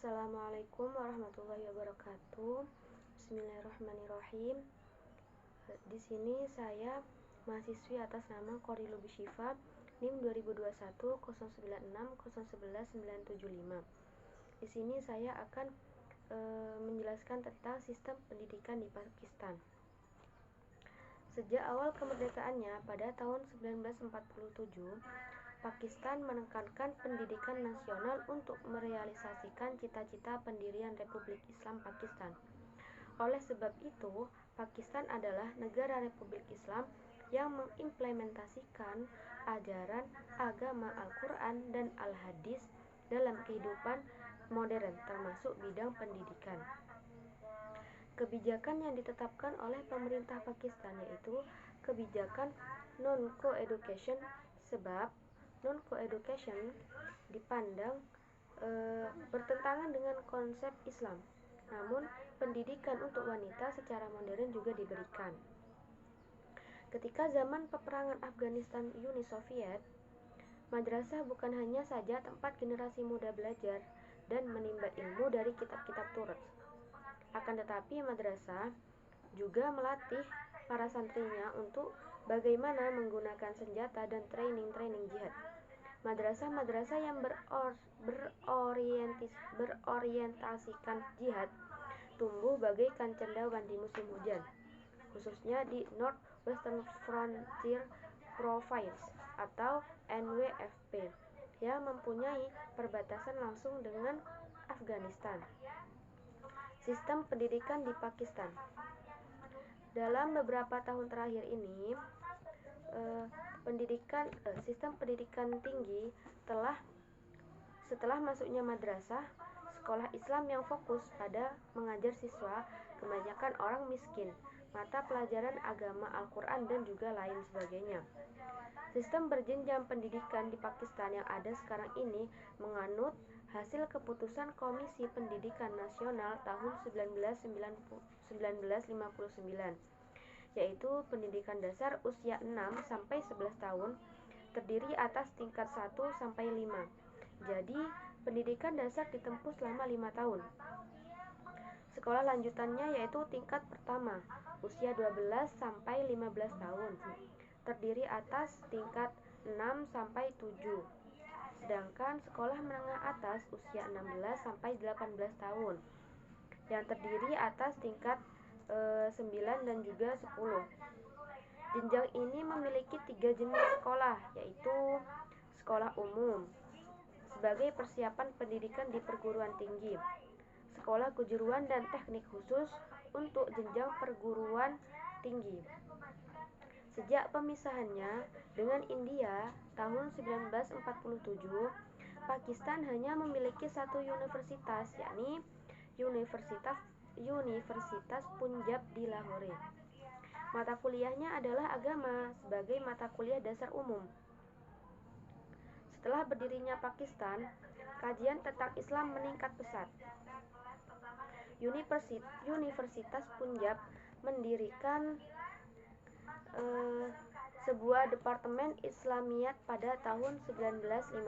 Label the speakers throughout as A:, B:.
A: Assalamualaikum warahmatullahi wabarakatuh. Bismillahirrahmanirrahim. Di sini saya mahasiswi atas nama Qori Lubis Syifa, NIM 2021 096 011 975. Di sini saya akan menjelaskan tentang sistem pendidikan di Pakistan. Sejak awal kemerdekaannya pada tahun 1947, Pakistan menekankan pendidikan nasional untuk merealisasikan cita-cita pendirian Republik Islam Pakistan. Oleh sebab itu, Pakistan adalah negara Republik Islam yang mengimplementasikan ajaran agama Al-Quran dan Al-Hadis dalam kehidupan modern, termasuk bidang pendidikan. Kebijakan yang ditetapkan oleh pemerintah Pakistan yaitu kebijakan non-co-education, sebab non-co-education dipandang bertentangan dengan konsep Islam. Namun, pendidikan untuk wanita secara modern juga diberikan. Ketika zaman peperangan Afghanistan Uni Soviet, madrasah bukan hanya saja tempat generasi muda belajar dan menimba ilmu dari kitab-kitab Taurat. Akan tetapi madrasah juga melatih para santrinya untuk bagaimana menggunakan senjata dan training jihad. Madrasah-madrasah yang berorientasikan jihad tumbuh bagaikan cendawan di musim hujan, khususnya di North Western Frontier Province atau NWFP yang mempunyai perbatasan langsung dengan Afghanistan. Sistem pendidikan di Pakistan. Dalam beberapa tahun terakhir ini, sistem pendidikan tinggi setelah masuknya madrasah, sekolah Islam yang fokus pada mengajar siswa, kebanyakan orang miskin, mata pelajaran agama Al-Quran dan juga lain sebagainya. Sistem berjenjang pendidikan di Pakistan yang ada sekarang ini menganut hasil keputusan Komisi Pendidikan Nasional tahun 1959, yaitu pendidikan dasar usia 6 sampai 11 tahun terdiri atas tingkat 1 sampai 5. Jadi, pendidikan dasar ditempuh selama 5 tahun. Sekolah lanjutannya yaitu tingkat pertama, usia 12 sampai 15 tahun, terdiri atas tingkat 6 sampai 7. Sedangkan sekolah menengah atas usia 16 sampai 18 tahun, yang terdiri atas tingkat 9 dan juga 10. Jenjang ini memiliki 3 jenis sekolah, yaitu sekolah umum sebagai persiapan pendidikan di perguruan tinggi, sekolah kejuruan dan teknik khusus untuk jenjang perguruan tinggi. Sejak pemisahannya dengan India tahun 1947, Pakistan hanya memiliki satu universitas, yakni Universitas Punjab di Lahore. Mata kuliahnya adalah agama sebagai mata kuliah dasar umum. Setelah berdirinya Pakistan, kajian tentang Islam meningkat pesat. Universitas Punjab mendirikan sebuah departemen Islamiyat pada tahun 1950.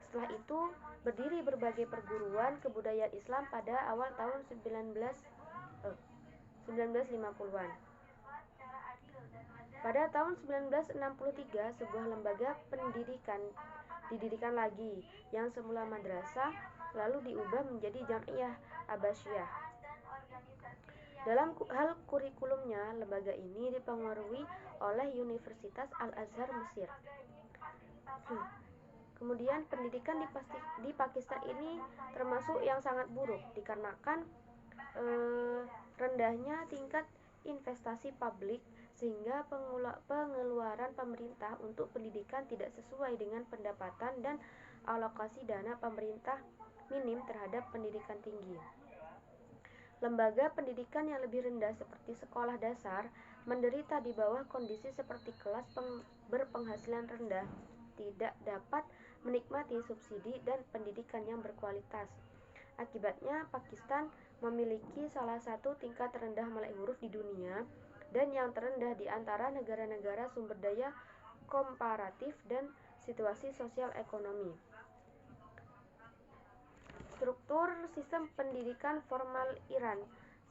A: Setelah itu, berdiri berbagai perguruan kebudayaan Islam pada awal tahun 1950-an. Pada tahun 1963, sebuah lembaga pendidikan didirikan lagi, yang semula madrasah lalu diubah menjadi Jamiah Abbasiyah. Dalam hal kurikulumnya, lembaga ini dipengaruhi oleh Universitas Al-Azhar Mesir. Kemudian pendidikan di Pakistan ini termasuk yang sangat buruk dikarenakan rendahnya tingkat investasi publik, sehingga pengeluaran pemerintah untuk pendidikan tidak sesuai dengan pendapatan dan alokasi dana pemerintah minim terhadap pendidikan tinggi. Lembaga pendidikan yang lebih rendah seperti sekolah dasar menderita di bawah kondisi seperti kelas berpenghasilan rendah tidak dapat menikmati subsidi dan pendidikan yang berkualitas. Akibatnya, Pakistan memiliki salah satu tingkat terendah melek huruf di dunia dan yang terendah di antara negara-negara sumber daya komparatif dan situasi sosial ekonomi. mengatur sistem pendidikan formal Iran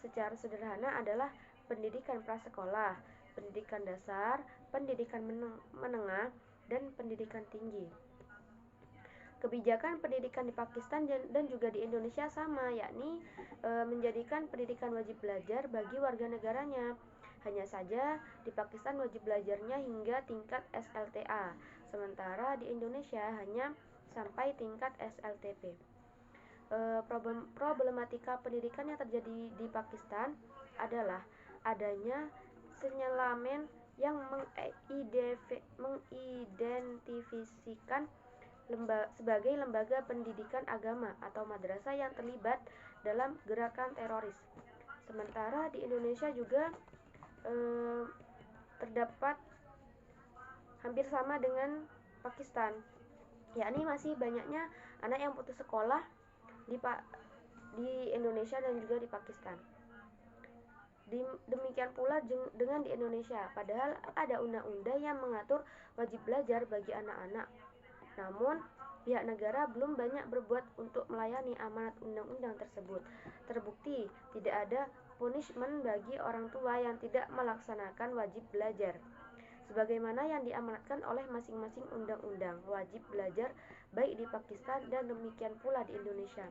A: secara sederhana adalah pendidikan prasekolah, pendidikan dasar, pendidikan menengah, dan pendidikan tinggi. Kebijakan pendidikan di Pakistan dan juga di Indonesia sama, yakni menjadikan pendidikan wajib belajar bagi warga negaranya. Hanya saja di Pakistan wajib belajarnya hingga tingkat SLTA, sementara di Indonesia hanya sampai tingkat SLTP. Problematika pendidikan yang terjadi di Pakistan adalah adanya sinyalemen yang mengidentifikasikan sebagai lembaga pendidikan agama atau madrasah yang terlibat dalam gerakan teroris. Sementara di Indonesia juga terdapat hampir sama dengan Pakistan, yakni masih banyaknya anak yang putus sekolah di Indonesia dan juga di Pakistan. Demikian pula dengan di Indonesia, padahal ada undang-undang yang mengatur wajib belajar bagi anak-anak. Namun, pihak negara belum banyak berbuat untuk melayani amanat undang-undang tersebut. Terbukti tidak ada punishment bagi orang tua yang tidak melaksanakan wajib belajar, sebagaimana yang diamanatkan oleh masing-masing undang-undang wajib belajar baik di Pakistan dan demikian pula di Indonesia.